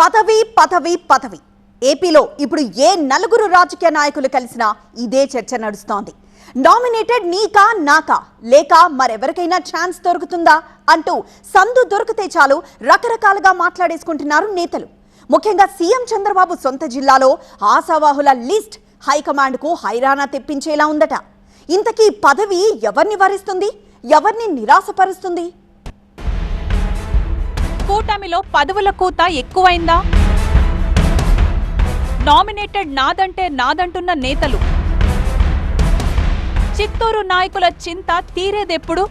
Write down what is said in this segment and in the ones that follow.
పదవి పదవి పదవి ఏపీలో ఇప్పుడు ఏ నలుగురు రాజకీయ నాయకులు కలిసినా ఇదే చర్చ నడుస్తోంది. నామినేటెడ్ నీకా నాకా లేక మరెవరికైనా ఛాన్స్ దొరుకుతుందా అంటూ సందు దొరికితే చాలు రకరకాలుగా మాట్లాడేసుకుంటున్నారు నేతలు. ముఖ్యంగా సీఎం చంద్రబాబు సొంత జిల్లాలో ఆశావాహుల లిస్ట్ హైకమాండ్కు హైరానా తెప్పించేలా ఉందట. ఇంతకీ పదవి ఎవరిని వరిస్తుంది, ఎవరిని నిరాశపరుస్తుంది? కూటమిలో పదవుల కూత ఎక్కువైందా? నామినేటెడ్ నాదంటే నాదంటున్న నేతలు, చిత్తూరు నాయకుల చింత తీరేదెప్పుడు?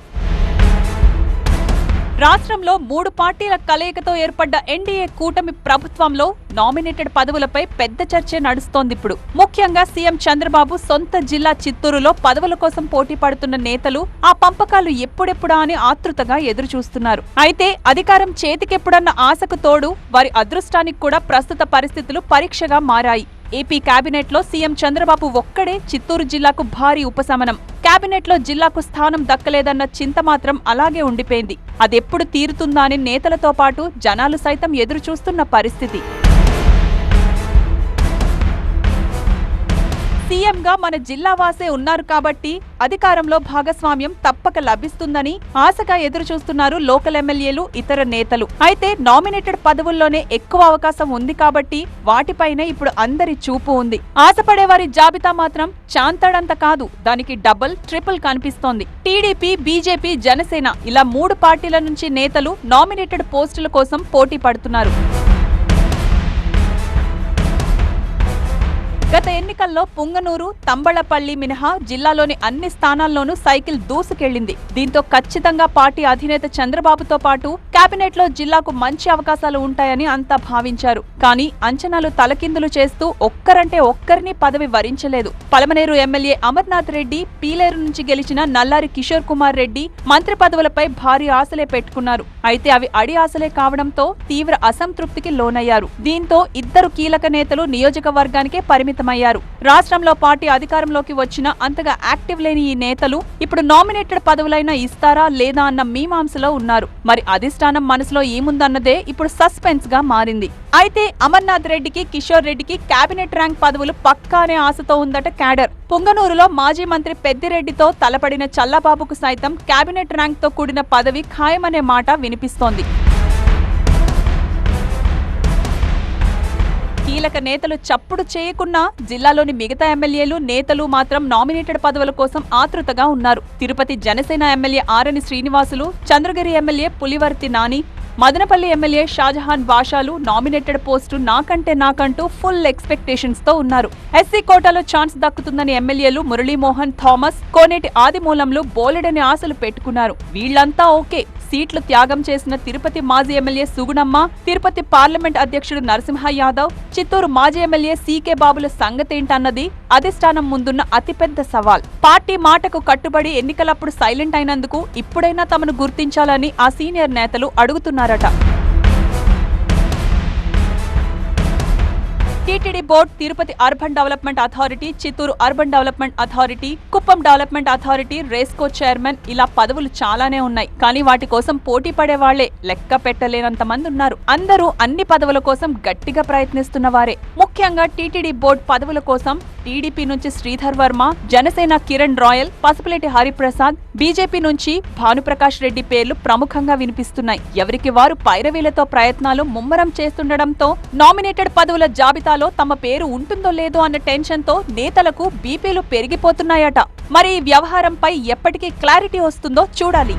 రాష్ట్రంలో 3 పార్టీల కలయికతో ఏర్పడ్డ ఎన్డీఏ కూటమి ప్రభుత్వంలో నామినేటెడ్ పదవులపై పెద్ద చర్చ నడుస్తోందిప్పుడు. ముఖ్యంగా సీఎం చంద్రబాబు సొంత జిల్లా చిత్తూరులో పదవుల కోసం పోటీ పడుతున్న నేతలు ఆ పంపకాలు ఎప్పుడెప్పుడా అని ఆతృతగా ఎదురుచూస్తున్నారు. అయితే అధికారం చేతికెప్పుడన్న ఆశకు తోడు వారి అదృష్టానికి కూడా ప్రస్తుత పరిస్థితులు పరీక్షగా మారాయి. ఏపీ కేబినెట్ లో సీఎం చంద్రబాబు ఒక్కడే చిత్తూరు జిల్లాకు భారీ ఉపశమనం. కేబినెట్ లో జిల్లాకు స్థానం దక్కలేదన్న చింత మాత్రం అలాగే ఉండిపోయింది. అదెప్పుడు తీరుతుందా అని నేతలతో పాటు జనాలు సైతం ఎదురు చూస్తున్న పరిస్థితి. సీఎంగా మన జిల్లా వాసే ఉన్నారు కాబట్టి అధికారంలో భాగస్వామ్యం తప్పక లభిస్తుందని ఆశగా ఎదురుచూస్తున్నారు లోకల్ ఎమ్మెల్యేలు, ఇతర నేతలు. అయితే నామినేటెడ్ పదవుల్లోనే ఎక్కువ అవకాశం ఉంది కాబట్టి వాటిపైనే ఇప్పుడు అందరి చూపు ఉంది. ఆశపడేవారి జాబితా మాత్రం చాంతాడంత కాదు, దానికి డబుల్ ట్రిపుల్ కనిపిస్తోంది. టీడీపీ, బీజేపీ, జనసేన ఇలా 3 పార్టీల నుంచి నేతలు నామినేటెడ్ పోస్టుల కోసం పోటీ పడుతున్నారు. గత ఎన్నికల్లో పుంగనూరు, తంబళపల్లి మినహా జిల్లాలోని అన్ని స్థానాల్లోనూ సైకిల్ దూసుకెళ్లింది. దీంతో ఖచ్చితంగా పార్టీ అధినేత చంద్రబాబుతో పాటు కేబినెట్ లో జిల్లాకు మంచి అవకాశాలు ఉంటాయని అంతా భావించారు. కానీ అంచనాలు తలకిందులు చేస్తూ ఒక్కరంటే ఒక్కరిని పదవి వరించలేదు. పలమనేరు ఎమ్మెల్యే అమర్నాథ్ రెడ్డి, పీలేరు నుంచి గెలిచిన నల్లారి కిషోర్ కుమార్ రెడ్డి మంత్రి పదవులపై భారీ ఆశలే పెట్టుకున్నారు. అయితే అవి అడి ఆశలే కావడంతో తీవ్ర అసంతృప్తికి లోనయ్యారు. దీంతో ఇద్దరు కీలక నేతలు నియోజకవర్గానికే పరిమితం. రాష్ట్రంలో పార్టీ అధికారంలోకి వచ్చినా అంతగా యాక్టివ్ లేని ఈ నేతలు ఇప్పుడు నామినేటెడ్ పదవులైనా ఇస్తారా లేదా అన్న మీమాంసలో ఉన్నారు. మరి అధిష్టానం మనసులో ఏముందన్నదే ఇప్పుడు సస్పెన్స్ గా మారింది. అయితే అమర్నాథ్ రెడ్డికి, కిషోర్ రెడ్డికి కేబినెట్ ర్యాంక్ పదవులు పక్కానే ఆశతో ఉందట క్యాడర్. పుంగనూరులో మాజీ మంత్రి పెద్దిరెడ్డితో తలపడిన చల్లబాబుకు సైతం కేబినెట్ ర్యాంక్ తో కూడిన పదవి ఖాయమనే మాట వినిపిస్తోంది. కీలక నేతలు చప్పుడు చేయకున్నా జిల్లాలోని మిగతా ఎమ్మెల్యేలు, నేతలు మాత్రం నామినేటెడ్ పదవుల కోసం ఆతృతగా ఉన్నారు. Tirupati Janasena MLA Arani Srinivasulu, Chandragiri MLA Pulivarthi Nani, Madanapalle MLA Shahjahan బాషాలు నామినేటెడ్ పోస్టు నాకంటూ ఫుల్ ఎక్స్పెక్టేషన్స్ తో ఉన్నారు. ఎస్సీ కోటాలో ఛాన్స్ దక్కుతుందని ఎమ్మెల్యేలు మురళీమోహన్, థామస్, కోనేటి ఆదిమూలంలు బోలెడని ఆశలు పెట్టుకున్నారు. వీళ్లంతా ఓకే. సీట్లు త్యాగం చేసిన తిరుపతి మాజీ ఎమ్మెల్యే సుగుణమ్మ, తిరుపతి పార్లమెంట్ అధ్యక్షుడు నరసింహ యాదవ్, చిత్తూరు మాజీ ఎమ్మెల్యే సీకే బాబుల సంగతేంటన్నది అధిష్టానం ముందున్న అతిపెద్ద సవాల్. పార్టీ మాటకు కట్టుబడి ఎన్నికలప్పుడు సైలెంట్ అయినందుకు ఇప్పుడైనా తమను గుర్తించాలని ఆ సీనియర్ నేతలు అడుగుతున్నారట. TTD board, Tirupati urban development authority, Chittoor urban development authority, Kuppam development authority, RESCO chairman ఇలా పదవులు చాలానే ఉన్నాయి. కానీ వాటి కోసం పోటీ పడే వాళ్లే లెక్క పెట్టలేనంత మంది ఉన్నారు. అందరూ అన్ని పదవుల కోసం గట్టిగా ప్రయత్నిస్తున్న వారే. ముఖ్యంగా టీటీడీ బోర్డు పదవుల కోసం టీడీపీ నుంచి శ్రీధర్ వర్మ, జనసేన కిరణ్ రాయల్, పసుపులేటి హరిప్రసాద్, బీజేపీ నుంచి భానుప్రకాష్ రెడ్డి పేర్లు ప్రముఖంగా వినిపిస్తున్నాయి. ఎవరికి వారు పైరవీలతో ప్రయత్నాలు ముమ్మరం చేస్తుండటంతో నామినేటెడ్ పదవుల జాబితాలో తమ పేరు ఉంటుందో లేదో అన్న టెన్షన్ తో నేతలకు బీపీలు పెరిగిపోతున్నాయట. మరి ఈ వ్యవహారంపై ఎప్పటికీ క్లారిటీ వస్తుందో చూడాలి.